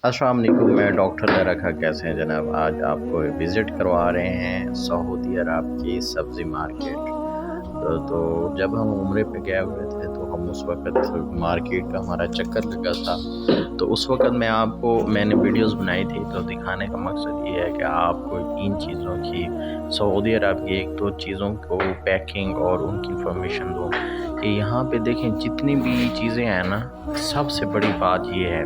अस्सलाम वालेकुम। मैं डॉक्टर लरा खां, कैसे हैं जनाब? आज आपको विज़िट करवा रहे हैं सऊदी अरब की सब्ज़ी मार्केट। तो जब हम उम्रे पे गए हुए थे तो हम उस वक़्त मार्केट का हमारा चक्कर लगा था। तो उस वक़्त मैंने वीडियोज़ बनाई थी, तो दिखाने का मकसद ये है कि आपको इन चीज़ों की, सऊदी अरब की एक तो चीज़ों को पैकिंग और उनकी इन्फॉर्मेशन दूँ कि यहाँ पे देखें जितनी भी चीज़ें हैं ना, सबसे बड़ी बात ये है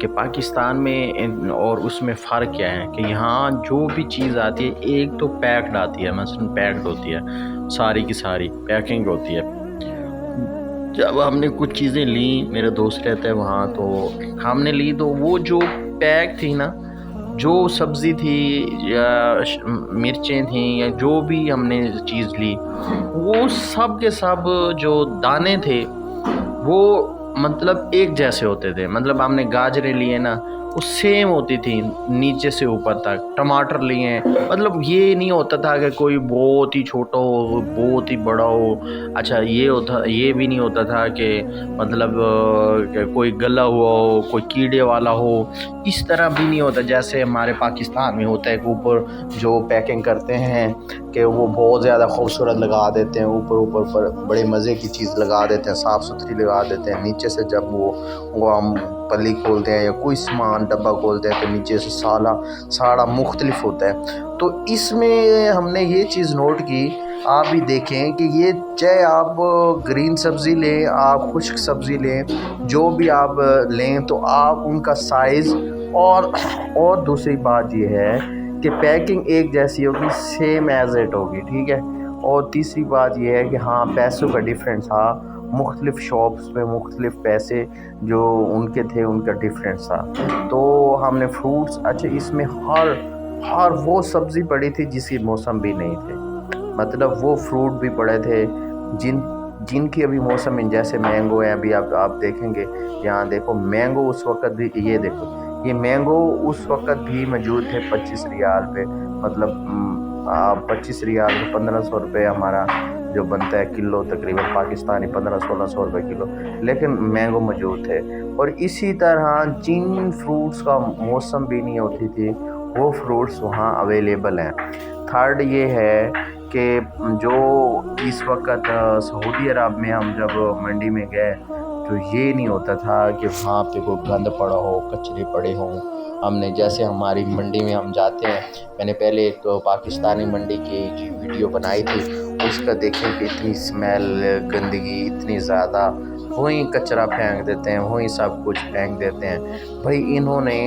कि पाकिस्तान में और उसमें फ़र्क क्या है कि यहाँ जो भी चीज़ आती है एक तो पैक्ड आती है, मसलन पैक्ड होती है, सारी की सारी पैकिंग होती है। जब हमने कुछ चीज़ें ली, मेरे दोस्त रहते हैं वहाँ, तो हमने ली तो वो जो पैक थी ना, जो सब्ज़ी थी या मिर्चें थीं या जो भी हमने चीज़ ली, वो सब के सब जो दाने थे वो मतलब एक जैसे होते थे। मतलब हमने गाजरें लिए ना, वो सेम होती थी नीचे से ऊपर तक। टमाटर लिए, मतलब ये नहीं होता था कि कोई बहुत ही छोटा हो, बहुत ही बड़ा हो। अच्छा, ये भी नहीं होता था कि मतलब कि कोई गला हुआ हो, कोई कीड़े वाला हो। इस तरह भी नहीं होता जैसे हमारे पाकिस्तान में होता है कि ऊपर जो पैकिंग करते हैं कि वो बहुत ज़्यादा खूबसूरत लगा देते हैं, ऊपर पर बड़े मज़े की चीज़ लगा देते हैं, साफ़ सुथरी लगा देते हैं। नीचे से जब वो हम पल्ली खोलते हैं या कोई सामान डब्बा खोलते हैं तो नीचे से साड़ा मुख्तलिफ होता है। तो इसमें हमने ये चीज़ नोट की, आप भी देखें कि ये चाहे आप ग्रीन सब्ज़ी लें, आप खुश्क सब्ज़ी लें, जो भी आप लें तो आप उनका साइज़ और दूसरी बात ये है कि पैकिंग एक जैसी होगी, सेम एज़ इट होगी, ठीक है। और तीसरी बात ये है कि हाँ, पैसों का डिफरेंस था, मुख्तलिफ शॉप्स में मुख्तलिफ पैसे जो उनके थे उनका डिफरेंस था। तो हमने फ्रूट्स, अच्छा इसमें हर वो सब्ज़ी पड़ी थी जिसकी मौसम भी नहीं थे। मतलब वो फ्रूट भी पड़े थे जिनकी अभी मौसम में, जैसे मैंगो है, अभी आप देखेंगे यहाँ देखो मैंगो उस वक़्त भी, ये देखो ये मैंगो उस वक़्त भी मौजूद थे 25 रियाल पे। मतलब 25 रियाल पे 1500 रुपये हमारा जो बनता है किलो, तकरीबन पाकिस्तानी 1500-1600 रुपये किलो, लेकिन मैंगो मौजूद थे। और इसी तरह जिन फ्रूट्स का मौसम भी नहीं होती थी वो फ्रूट्स वहाँ अवेलेबल हैं। थर्ड ये है कि जो इस वक्त सऊदी अरब में हम जब मंडी में गए तो ये नहीं होता था कि वहाँ पे कोई गंद पड़ा हो, कचरे पड़े हों। हमने जैसे हमारी मंडी में हम जाते हैं, मैंने पहले एक पाकिस्तानी मंडी की वीडियो बनाई थी, उसका देखें कि इतनी स्मेल, गंदगी इतनी ज़्यादा, वहीं कचरा फेंक देते हैं, वहीं सब कुछ फेंक देते हैं। भाई इन्होंने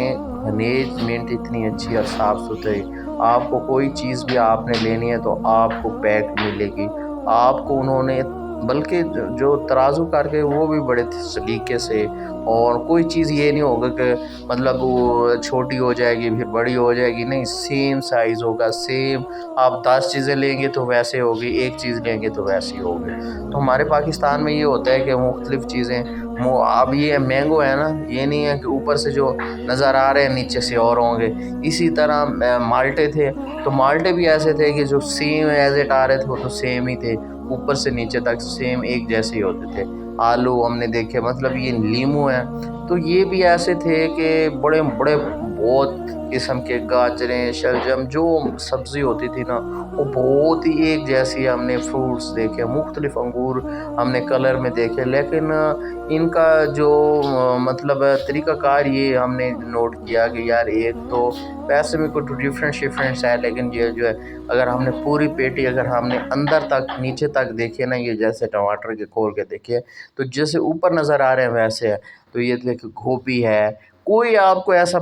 मैनेजमेंट इतनी अच्छी और साफ़ सुथरी, आपको कोई चीज़ भी आपने लेनी है तो आपको पैक मिलेगी। आपको उन्होंने बल्कि जो तराजू करके वो भी बड़े सलीके से, और कोई चीज़ ये नहीं होगा कि मतलब वो छोटी हो जाएगी फिर बड़ी हो जाएगी, नहीं, सेम साइज़ होगा, सेम। आप 10 चीज़ें लेंगे तो वैसे होगी, एक चीज़ लेंगे तो वैसी होगी। तो हमारे पाकिस्तान में ये होता है कि मुख्तलिफ़ चीज़ें, अब ये मैंगो है ना, ये नहीं है कि ऊपर से जो नज़र आ रहे हैं नीचे से और होंगे। इसी तरह माल्टे थे, तो माल्टे भी ऐसे थे कि जो सेम एज इट आ रहे थे वो तो सेम ही थे, ऊपर से नीचे तक सेम एक जैसे ही होते थे। आलू हमने देखे, मतलब ये लीमू है, तो ये भी ऐसे थे कि बड़े बड़े बहुत किस्म के, गाजरें, शलजम, जो सब्ज़ी होती थी ना वो बहुत ही एक जैसी। हमने फ्रूट्स देखे, मुख्तलिफ अंगूर हमने कलर में देखे, लेकिन इनका जो मतलब तरीक़ाकार ये हमने नोट किया कि यार एक तो पैसे में कुछ डिफरेंस है, लेकिन ये जो है, अगर हमने पूरी पेटी, अगर हमने अंदर तक नीचे तक देखिए ना, ये जैसे टमाटर के खोल के देखिए तो जैसे ऊपर नज़र आ रहे हैं वैसे है। तो ये देखिए गोभी है, कोई आपको ऐसा